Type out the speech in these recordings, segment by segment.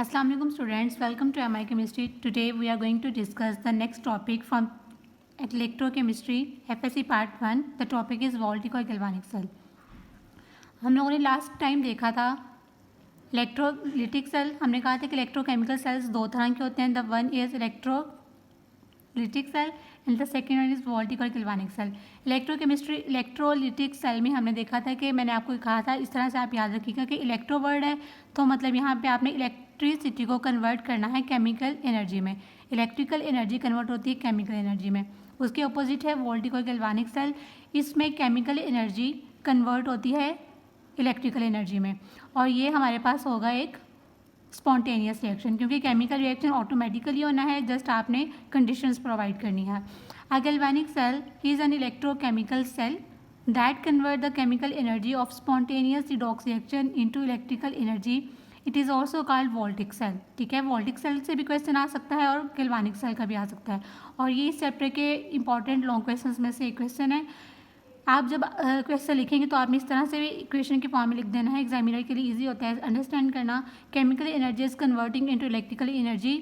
Assalamu alaikum students, welcome to MI Chemistry. Today we are going to discuss the next topic from electrochemistry FSC part 1. The topic is voltaic और galvanic cell. हम लोगों ने last time देखा था electrolytic cell. हमने कहा था कि इलेक्ट्रोकेमिकल सेल्स दो तरह के होते हैं. The one is electrolytic cell and the second one is voltaic और गैल्वेनिक सेल. इलेक्ट्रोलिटिक सेल में हमने देखा था कि मैंने आपको कहा था इस तरह से आप याद रखिएगा कि इलेक्ट्रो वर्ड है तो मतलब यहाँ पे आपने इलेक्ट्रिसिटी को कन्वर्ट करना है केमिकल एनर्जी में. इलेक्ट्रिकल एनर्जी कन्वर्ट होती है केमिकल एनर्जी में. उसके अपोजिट है वोल्टिक और गैल्वेनिक सेल. इसमें केमिकल एनर्जी कन्वर्ट होती है इलेक्ट्रिकल एनर्जी में. और ये हमारे पास होगा एक स्पॉन्टेनियस रिएक्शन, क्योंकि केमिकल रिएक्शन ऑटोमेटिकली होना है, जस्ट आपने कंडीशंस प्रोवाइड करनी है. A galvanic cell is an electrochemical cell that convert the chemical energy of spontaneous redox reaction into electrical energy. It is also called voltaic cell. ठीक है, voltaic cell से भी question आ सकता है और गैल्वेनिक सेल का भी आ सकता है. और ये इस चैप्टर के इंपॉर्टेंट लॉन्ग क्वेश्चन में से एक क्वेश्चन है. आप जब क्वेश्चन लिखेंगे तो आपने इस तरह से भी इक्वेशन के फॉर्म में लिख देना है. एग्जामिनर के लिए इजी होता है अंडरस्टैंड करना. Chemical energy is converting into electrical energy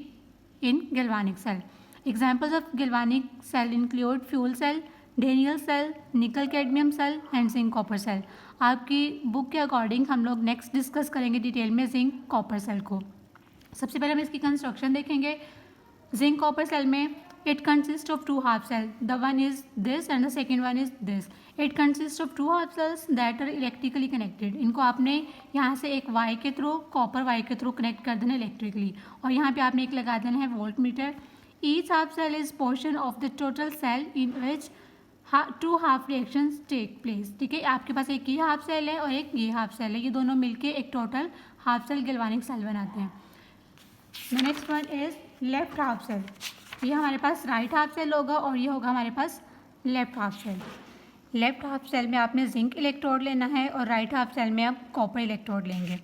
in galvanic cell. Examples of galvanic cell include fuel cell, Daniell cell, nickel cadmium cell and zinc copper cell. आपकी बुक के अकॉर्डिंग हम लोग next discuss करेंगे detail में zinc copper cell को. सबसे पहले हम इसकी कंस्ट्रक्शन देखेंगे. जिंक कॉपर सेल में it consists of two half cells. The one is this and the second one is this. It consists of two half cells that are electrically connected. इनको आपने यहाँ से एक वाई के through copper Y के through connect कर देना electrically. और यहाँ पे आपने एक लगा देना है volt meter. Each half cell is portion of the total cell in which two half reactions take place. ठीक है, आपके पास एक ये हाफ सेल है और एक ये हाफ सेल है. ये दोनों मिलके एक total half cell galvanic cell बनाते हैं. The next one is left half cell. ये हमारे पास राइट हाफ सेल होगा और ये होगा हमारे पास left half cell. Left half cell में आपने जिंक इलेक्ट्रोड लेना है और राइट हाफ सेल में आप कॉपर इलेक्ट्रोड लेंगे.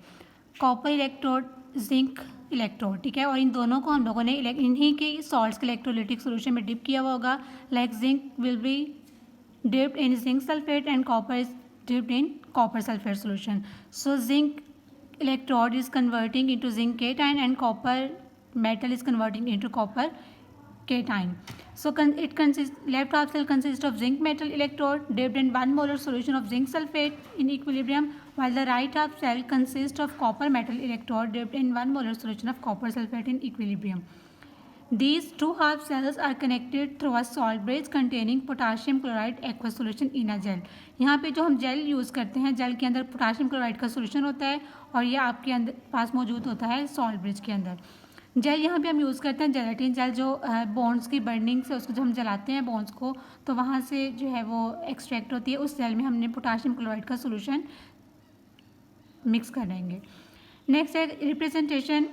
Copper electrode, zinc electrode. ठीक है, और इन दोनों को हम लोगों ने इन्हीं की सॉल्ट्स के इलेक्ट्रोलिटिक सोल्यूशन में डिप किया हुआ होगा. Like zinc will be dipped in zinc sulphate and copper is dipped in copper sulphate solution. So zinc electrode is converting into zinc cation and copper metal is converting into copper cation. So it consists, left half cell consists of zinc metal electrode dipped in 1 molar solution of zinc sulfate in equilibrium, while the right half cell consists of copper metal electrode dipped in 1 molar solution of copper sulfate in equilibrium. These two half cells are connected through a salt bridge containing potassium chloride aqueous solution in a gel. यहाँ पे जो हम gel use करते हैं, jail के अंदर potassium chloride का solution होता है और ये आपके अंदर पास मौजूद होता है सॉल्ट ब्रिज के अंदर. जेल यहाँ पे हम यूज़ करते हैं जेलेटिन जेल, जो बॉन्ड्स की बर्निंग से उसको जब हम जलाते हैं बॉन्ड्स को तो वहाँ से जो है वो एक्सट्रैक्ट होती है. उस जेल में हमने पोटाशियम क्लोराइड का सोल्यूशन मिक्स कर देंगे. नेक्स्ट है रिप्रेजेंटेशन.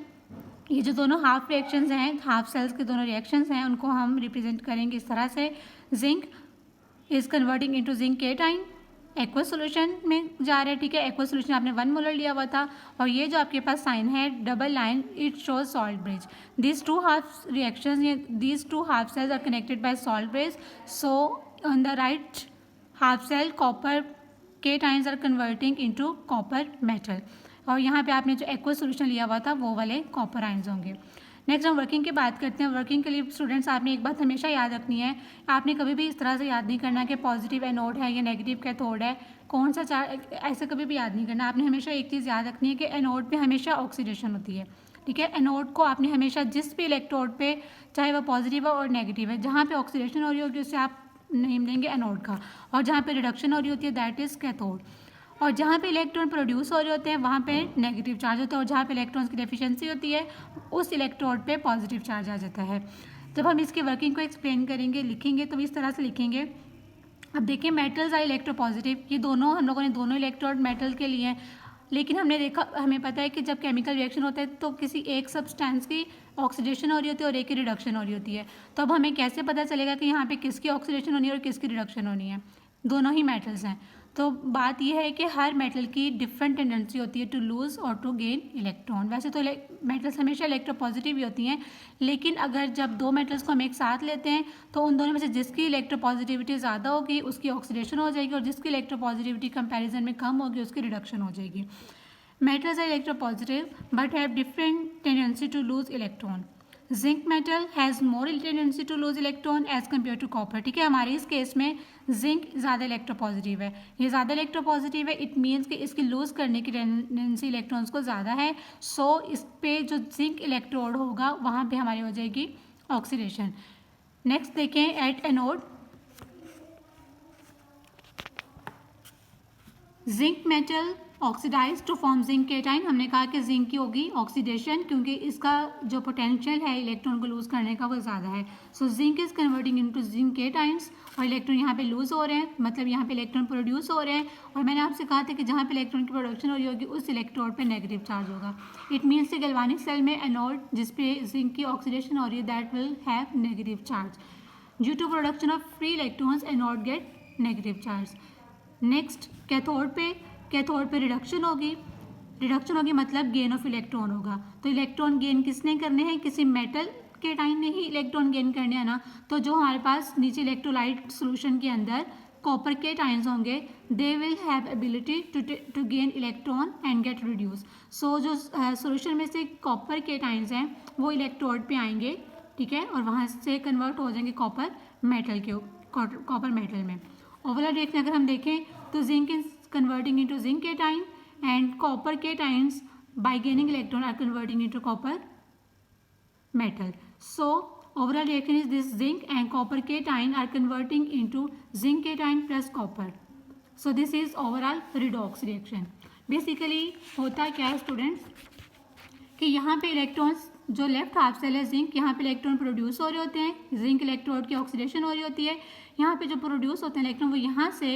ये जो दोनों हाफ रिएक्शंस हैं, हाफ सेल्स के दोनों रिएक्शंस हैं, उनको हम रिप्रेजेंट करेंगे इस तरह से. Zinc is converting into zinc cation, aqueous solution में जा रहा है. ठीक है, एक्वस सोल्यूशन आपने 1 मोलर लिया हुआ था और ये जो आपके पास साइन है double line, it shows salt bridge. These two half reactions, these two half cells are connected by salt bridge. So on the right half cell copper cations are converting into copper metal और यहाँ पे आपने जो aqueous solution लिया हुआ था वो वाले कॉपर आयंस होंगे. नेक्स्ट हम वर्किंग की बात करते हैं. वर्किंग के लिए स्टूडेंट्स आपने एक बात हमेशा याद रखनी है, आपने कभी भी इस तरह से याद नहीं करना कि पॉजिटिव एनोड है या नेगेटिव कैथोड है, कौन सा चार्ज, ऐसे कभी भी याद नहीं करना. आपने हमेशा एक चीज़ याद रखनी है कि एनोड पे हमेशा ऑक्सीडेशन होती है. ठीक है, एनोड को आपने हमेशा जिस भी इलेक्ट्रोड पे, चाहे वह पॉजिटिव है और नेगेटिव है, जहाँ पे ऑक्सीडेशन हो रही होगी उससे आप नेम देंगे एनोड का, और जहाँ पे रिडक्शन हो रही होती है दैट इज़ कैथोड. और जहाँ पे इलेक्ट्रॉन प्रोड्यूस हो रहे होते हैं वहाँ पे नेगेटिव चार्ज होता है और जहाँ पे इलेक्ट्रॉन्स की डेफिशिएंसी होती है उस इलेक्ट्रोड पे पॉजिटिव चार्ज आ जाता है. जब हम इसकी वर्किंग को एक्सप्लेन करेंगे, लिखेंगे तो इस तरह से लिखेंगे. अब देखिए मेटल्स आर इलेक्ट्रोपॉजिटिव. ये दोनों हम लोगों ने दोनों इलेक्ट्रोड मेटल के लिए हैं, लेकिन हमने देखा, हमें पता है कि जब केमिकल रिएक्शन होता है तो किसी एक सब्सटेंस की ऑक्सीडेशन हो रही होती है और एक की रिडक्शन हो रही होती है. तो अब हमें कैसे पता चलेगा कि यहाँ पे किसकी ऑक्सीडेशन होनी है और किसकी रिडक्शन होनी है? दोनों ही मेटल्स हैं. तो बात यह है कि हर मेटल की डिफरेंट टेंडेंसी होती है टू लूज़ और टू गेन इलेक्ट्रॉन. वैसे तो मेटल्स हमेशा इलेक्ट्रोपॉजिटिव ही होती हैं, लेकिन अगर जब दो मेटल्स को हम एक साथ लेते हैं तो उन दोनों में से जिसकी इलेक्ट्रोपॉजिटिविटी ज़्यादा होगी उसकी ऑक्सीडेशन हो जाएगी और जिसकी इलेक्ट्रोपॉजिटिविटी कंपैरिजन में कम होगी उसकी रिडक्शन हो जाएगी. Metals are electropositive but have different tendency to lose electron. Zinc metal has more tendency to lose electron as compared to copper. ठीक है, हमारे इस केस में जिंक ज़्यादा इलेक्ट्रोपॉजिटिव है. ये ज़्यादा इलेक्ट्रोपॉजिटिव है, इट मीन्स कि इसकी लूज करने की टेंडेंसी इलेक्ट्रॉन्स को ज़्यादा है. सो इस पे जो जिंक इलेक्ट्रोड होगा वहाँ पे हमारी हो जाएगी ऑक्सीडेशन. नेक्स्ट देखें at anode. Zinc metal oxidise to form zinc cation. हमने कहा कि जिंक की होगी ऑक्सीडेशन क्योंकि इसका जो पोटेंशियल है इलेक्ट्रॉन को लूज करने का वो ज़्यादा है. So zinc is converting into zinc cations और इलेक्ट्रॉन यहाँ पे लूज हो रहे हैं, मतलब यहाँ पे इलेक्ट्रॉन प्रोड्यूस हो रहे हैं. और मैंने आपसे कहा था कि जहाँ पे इलेक्ट्रॉन की प्रोडक्शन हो रही होगी उस इलेक्ट्रोड पे नेगेटिव चार्ज होगा. इट मीन्स कि गैल्वानिक सेल में एनोड जिसपे जिंक की ऑक्सीडेशन हो रही है that will have negative charge. Due to production of free electrons anode get negative charge. Next cathode पे रिडक्शन होगी मतलब गेन ऑफ इलेक्ट्रॉन होगा. तो इलेक्ट्रॉन गेन किसने करने हैं, किसी मेटल केटाइन ने ही इलेक्ट्रॉन गेन करने हैं ना. तो जो हमारे पास नीचे इलेक्ट्रोलाइट सोल्यूशन के अंदर कॉपर केटाइंस होंगे they will have ability to gain electron and get reduce. So जो सोल्यूशन में से कॉपर केटाइंस हैं वो इलेक्ट्रोड पे आएंगे, ठीक है, और वहाँ से कन्वर्ट हो जाएंगे कॉपर मेटल में. ओवरऑल देखने अगर हम देखें तो zinc is converting into zinc cation and copper cations by gaining electron are converting into copper metal. So overall reaction is this zinc and copper cation are converting into zinc cation plus copper. So this is overall redox reaction. Basically होता क्या है students कि यहाँ पे electrons जो left half cell है zinc, यहाँ पे इलेक्ट्रॉन प्रोड्यूस हो रहे होते हैं, जिंक इलेक्ट्रोड की ऑक्सीडेशन हो रही होती है. यहाँ पे जो प्रोड्यूस होते हैं इलेक्ट्रॉन वो यहाँ से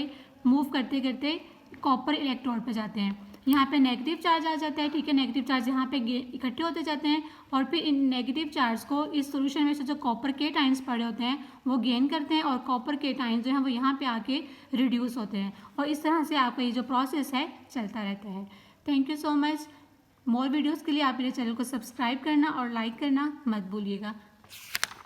मूव करते करते कॉपर इलेक्ट्रोड पे जाते हैं. यहाँ पे नेगेटिव चार्ज आ जाता है, ठीक है, नेगेटिव चार्ज यहाँ पे इकट्ठे होते जाते हैं और फिर इन नेगेटिव चार्ज को इस सोल्यूशन में से जो कॉपर केटाइंस पड़े होते हैं वो गेन करते हैं और कॉपर केटाइंस जो है वो यहाँ पे आके रिड्यूस होते हैं. और इस तरह से आपका ये जो प्रोसेस है चलता रहता है. Thank you so much. More videos के लिए आप मेरे चैनल को सब्सक्राइब करना और लाइक करना मत भूलिएगा.